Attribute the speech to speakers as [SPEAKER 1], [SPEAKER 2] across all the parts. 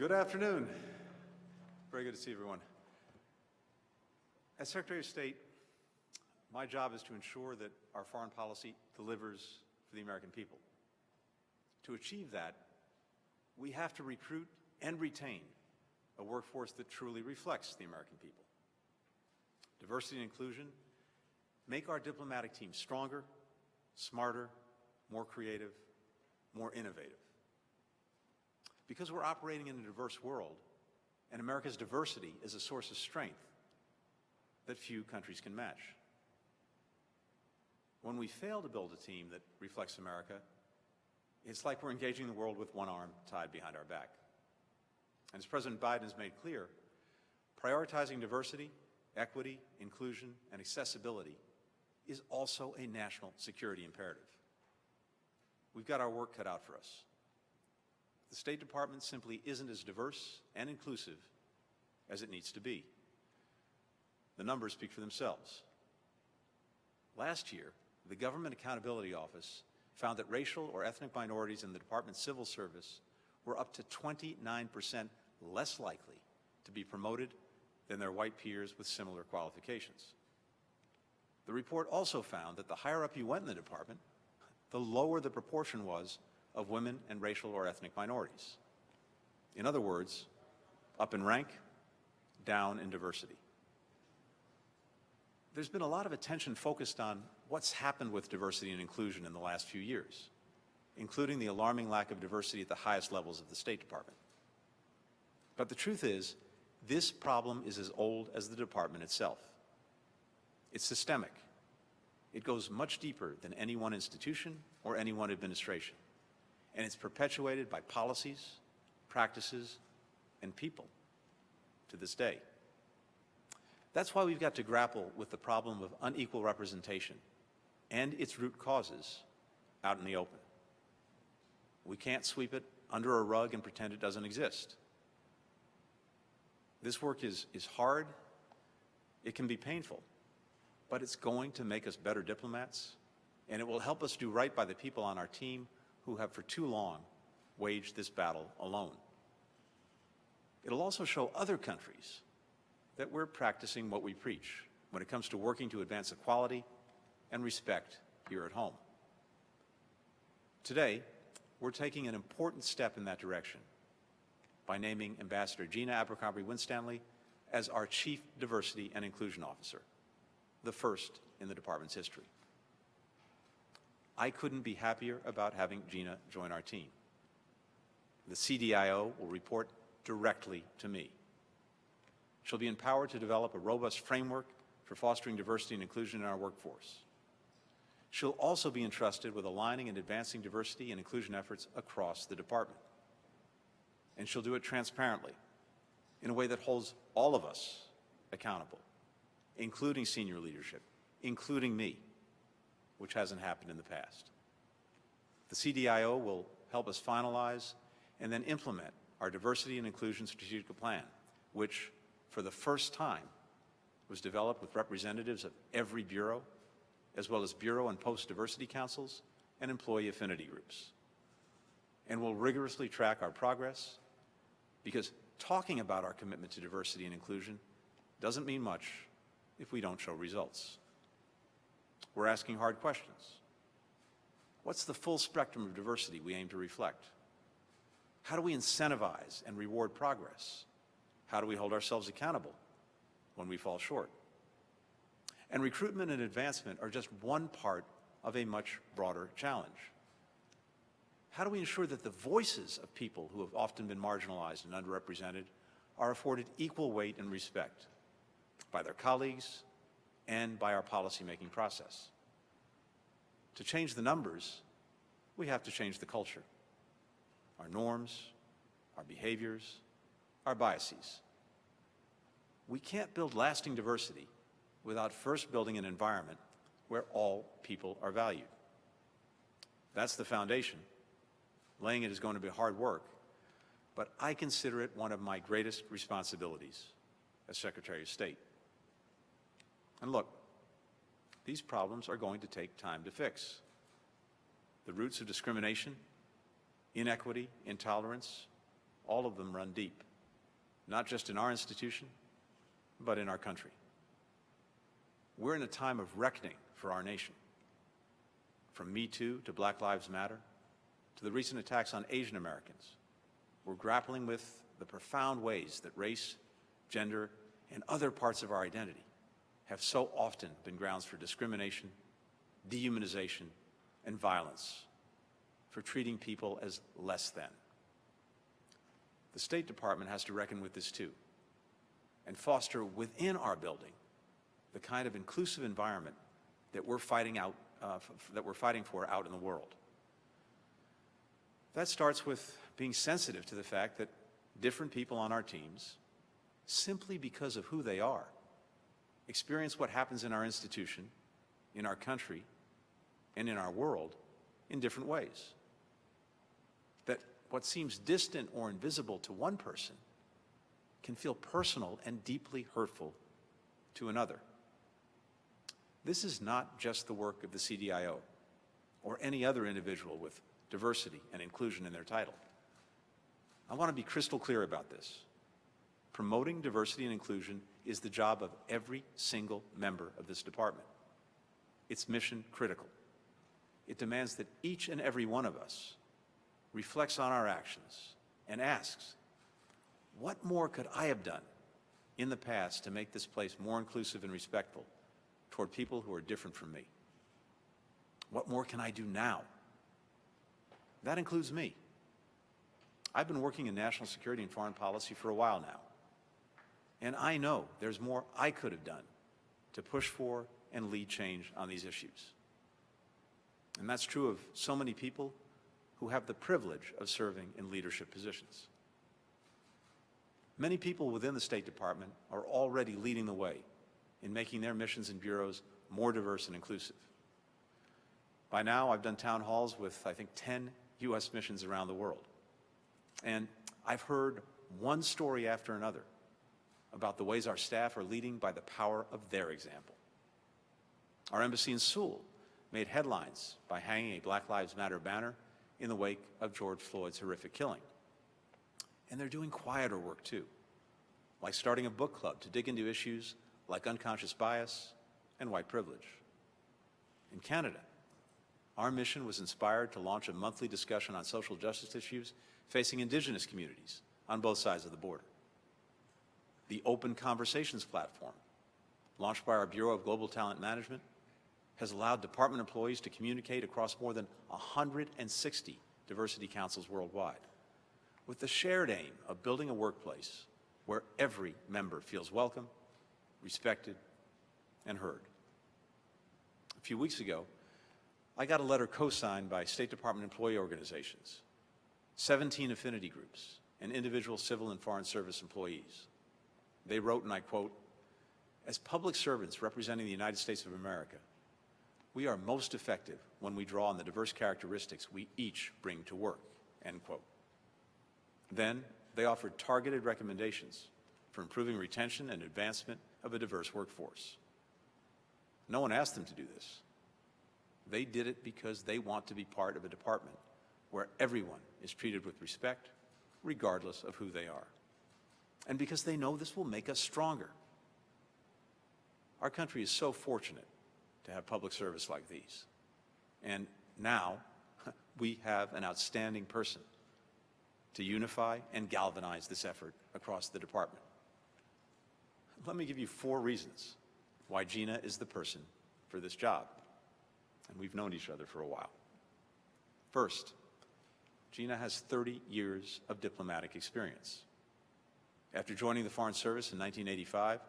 [SPEAKER 1] Good afternoon. Very good to see everyone. As Secretary of State, my job is to ensure that our foreign policy delivers for the American people. To achieve that, we have to recruit and retain a workforce that truly reflects the American people. Diversity and inclusion make our diplomatic team stronger, smarter, more creative, more innovative. Because we're operating in a diverse world, and America's diversity is a source of strength that few countries can match. When we fail to build a team that reflects America, it's like we're engaging the world with one arm tied behind our back. And as President Biden has made clear, prioritizing diversity, equity, inclusion, and accessibility is also a national security imperative. We've got our work cut out for us. The State Department simply isn't as diverse and inclusive as it needs to be. The numbers speak for themselves. Last year, the Government Accountability Office found that racial or ethnic minorities in the Department's civil service were up to 29% less likely to be promoted than their white peers with similar qualifications. The report also found that the higher up you went in the department, the lower the proportion was of women and racial or ethnic minorities. In other words, up in rank, down in diversity. There's been a lot of attention focused on what's happened with diversity and inclusion in the last few years, including the alarming lack of diversity at the highest levels of the State Department. But the truth is, this problem is as old as the department itself. It's systemic. It goes much deeper than any one institution or any one administration. And it's perpetuated by policies, practices, and people to this day. That's why we've got to grapple with the problem of unequal representation and its root causes out in the open. We can't sweep it under a rug and pretend it doesn't exist. This work is hard, it can be painful, but it's going to make us better diplomats, and it will help us do right by the people on our team who have for too long waged this battle alone. It'll also show other countries that we're practicing what we preach when it comes to working to advance equality and respect here at home. Today, we're taking an important step in that direction by naming Ambassador Gina Abercrombie-Winstanley as our Chief Diversity and Inclusion Officer, the first in the department's history. I couldn't be happier about having Gina join our team. The CDIO will report directly to me. She'll be empowered to develop a robust framework for fostering diversity and inclusion in our workforce. She'll also be entrusted with aligning and advancing diversity and inclusion efforts across the department. And she'll do it transparently, in a way that holds all of us accountable, including senior leadership, including me, which hasn't happened in the past. The CDIO will help us finalize and then implement our diversity and inclusion strategic plan, which, for the first time, was developed with representatives of every bureau, as well as bureau and post-diversity councils and employee affinity groups. And we'll rigorously track our progress, because talking about our commitment to diversity and inclusion doesn't mean much if we don't show results. We're asking hard questions. What's the full spectrum of diversity we aim to reflect? How do we incentivize and reward progress? How do we hold ourselves accountable when we fall short? And recruitment and advancement are just one part of a much broader challenge. How do we ensure that the voices of people who have often been marginalized and underrepresented are afforded equal weight and respect by their colleagues and by our policymaking process? To change the numbers, we have to change the culture, our norms, our behaviors, our biases. We can't build lasting diversity without first building an environment where all people are valued. That's the foundation. Laying it is going to be hard work, but I consider it one of my greatest responsibilities as Secretary of State. And look, these problems are going to take time to fix. The roots of discrimination, inequity, intolerance all of them run deep, not just in our institution, but in our country. We're in a time of reckoning for our nation. From Me Too to Black Lives Matter, to the recent attacks on Asian Americans, we're grappling with the profound ways that race, gender, and other parts of our identity have so often been grounds for discrimination, dehumanization, and violence, for treating people as less than. The State Department has to reckon with this too, and foster within our building the kind of inclusive environment that we're fighting for out in the world. That starts with being sensitive to the fact that different people on our teams, simply because of who they are, experience what happens in our institution, in our country, and in our world in different ways. That what seems distant or invisible to one person can feel personal and deeply hurtful to another. This is not just the work of the CDIO or any other individual with diversity and inclusion in their title. I want to be crystal clear about this. Promoting diversity and inclusion is the job of every single member of this department. It's mission critical. It demands that each and every one of us reflects on our actions and asks, what more could I have done in the past to make this place more inclusive and respectful toward people who are different from me? What more can I do now? That includes me. I've been working in national security and foreign policy for a while now, and I know there's more I could have done to push for and lead change on these issues. And that's true of so many people who have the privilege of serving in leadership positions. Many people within the State Department are already leading the way in making their missions and bureaus more diverse and inclusive. By now, I've done town halls with, I think, 10 U.S. missions around the world. And I've heard one story after another about the ways our staff are leading by the power of their example. Our embassy in Seoul made headlines by hanging a Black Lives Matter banner in the wake of George Floyd's horrific killing. And they're doing quieter work too, like starting a book club to dig into issues like unconscious bias and white privilege. In Canada, our mission was inspired to launch a monthly discussion on social justice issues facing Indigenous communities on both sides of the border. The Open Conversations platform, launched by our Bureau of Global Talent Management, has allowed department employees to communicate across more than 160 diversity councils worldwide, with the shared aim of building a workplace where every member feels welcome, respected, and heard. A few weeks ago, I got a letter co-signed by State Department employee organizations, 17 affinity groups, and individual civil and foreign service employees. They wrote, and I quote, "As public servants representing the United States of America, we are most effective when we draw on the diverse characteristics we each bring to work," end quote. Then they offered targeted recommendations for improving retention and advancement of a diverse workforce. No one asked them to do this. They did it because they want to be part of a department where everyone is treated with respect, regardless of who they are. And because they know this will make us stronger. Our country is so fortunate to have public service like these. And now we have an outstanding person to unify and galvanize this effort across the department. Let me give you 4 reasons why Gina is the person for this job. And we've known each other for a while. First, Gina has 30 years of diplomatic experience. After joining the Foreign Service in 1985,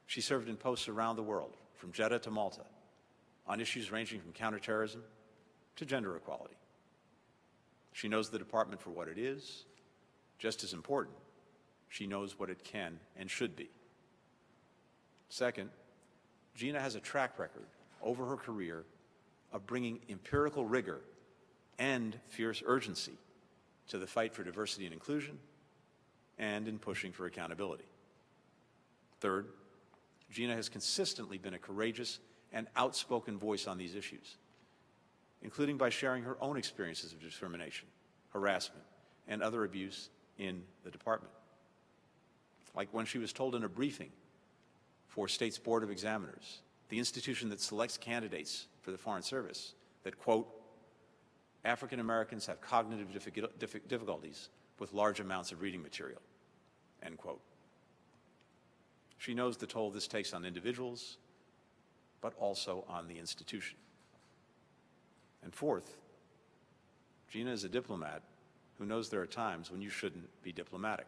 [SPEAKER 1] she served in posts around the world, from Jeddah to Malta, on issues ranging from counterterrorism to gender equality. She knows the department for what it is. Just as important, she knows what it can and should be. Second, Gina has a track record over her career of bringing empirical rigor and fierce urgency to the fight for diversity and inclusion and in pushing for accountability. Third, Gina has consistently been a courageous and outspoken voice on these issues, including by sharing her own experiences of discrimination, harassment, and other abuse in the department. Like when she was told in a briefing for State's Board of Examiners, the institution that selects candidates for the Foreign Service, that, quote, African Americans have cognitive difficulties with large amounts of reading material, end quote. She knows the toll this takes on individuals, but also on the institution. And fourth, Gina is a diplomat who knows there are times when you shouldn't be diplomatic.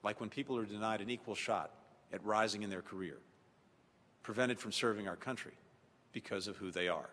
[SPEAKER 1] Like when people are denied an equal shot at rising in their career, prevented from serving our country because of who they are.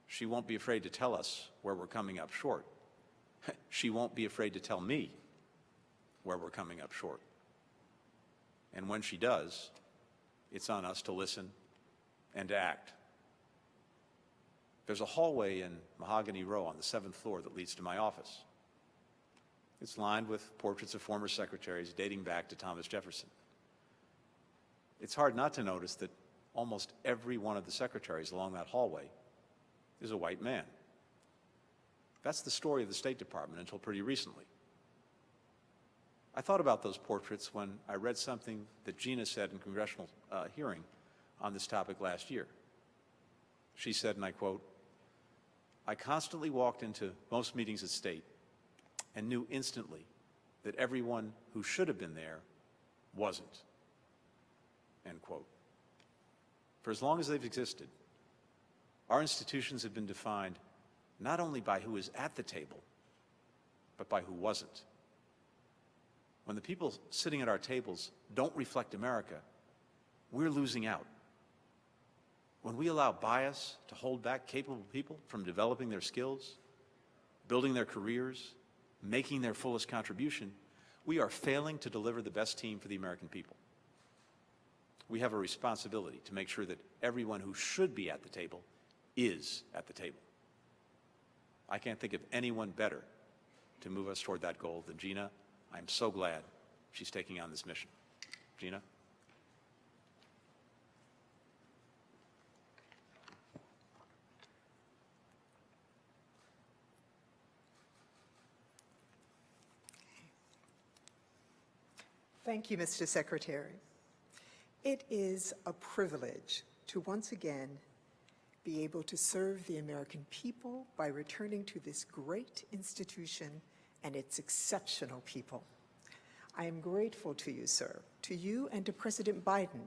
[SPEAKER 1] She won't be afraid to tell us where we're coming up short. She won't be afraid to tell me where we're coming up short. And when she does, it's on us to listen and to act. There's a hallway in Mahogany Row on the 7th floor that leads to my office. It's lined with portraits of former secretaries dating back to Thomas Jefferson. It's hard not to notice that almost every one of the secretaries along that hallway is a white man. That's the story of the State Department until pretty recently. I thought about those portraits when I read something that Gina said in congressional hearing on this topic last year. She said, and I quote, I constantly walked into most meetings at State and knew instantly that everyone who should have been there wasn't, end quote. For as long as they've existed, our institutions have been defined not only by who is at the table, but by who wasn't. When the people sitting at our tables don't reflect America, we're losing out. When we allow bias to hold back capable people from developing their skills, building their careers, making their fullest contribution, we are failing to deliver the best team for the American people. We have a responsibility to make sure that everyone who should be at the table is at the table. I can't think of anyone better to move us toward that goal than Gina. I'm so glad she's taking on this mission. Gina?
[SPEAKER 2] Thank you, Mr. Secretary. It is a privilege to once again be able to serve the American people by returning to this great institution and its exceptional people. I am grateful to you, sir, to you and to President Biden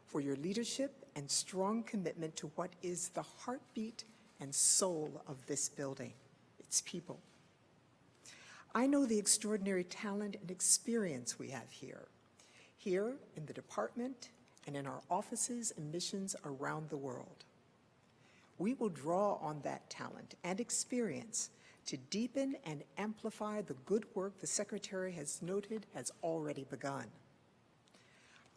[SPEAKER 2] for your leadership and strong commitment to what is the heartbeat and soul of this building, its people. I know the extraordinary talent and experience we have here in the department and in our offices and missions around the world. We will draw on that talent and experience to deepen and amplify the good work the Secretary has noted has already begun.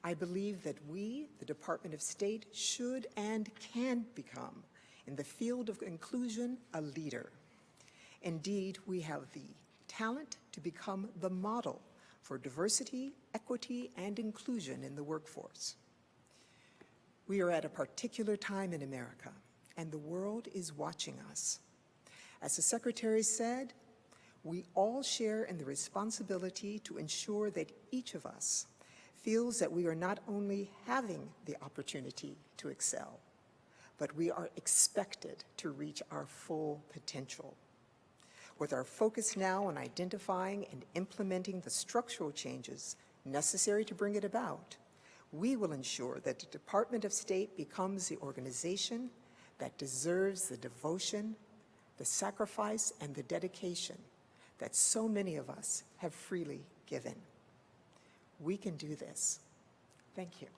[SPEAKER 2] I believe that we, the Department of State, should and can become, in the field of inclusion, a leader. Indeed, we have the talent to become the model for diversity, equity, and inclusion in the workforce. We are at a particular time in America, and the world is watching us. As the Secretary said, we all share in the responsibility to ensure that each of us feels that we are not only having the opportunity to excel, but we are expected to reach our full potential. With our focus now on identifying and implementing the structural changes necessary to bring it about, we will ensure that the Department of State becomes the organization that deserves the devotion, the sacrifice, and the dedication that so many of us have freely given. We can do this. Thank you.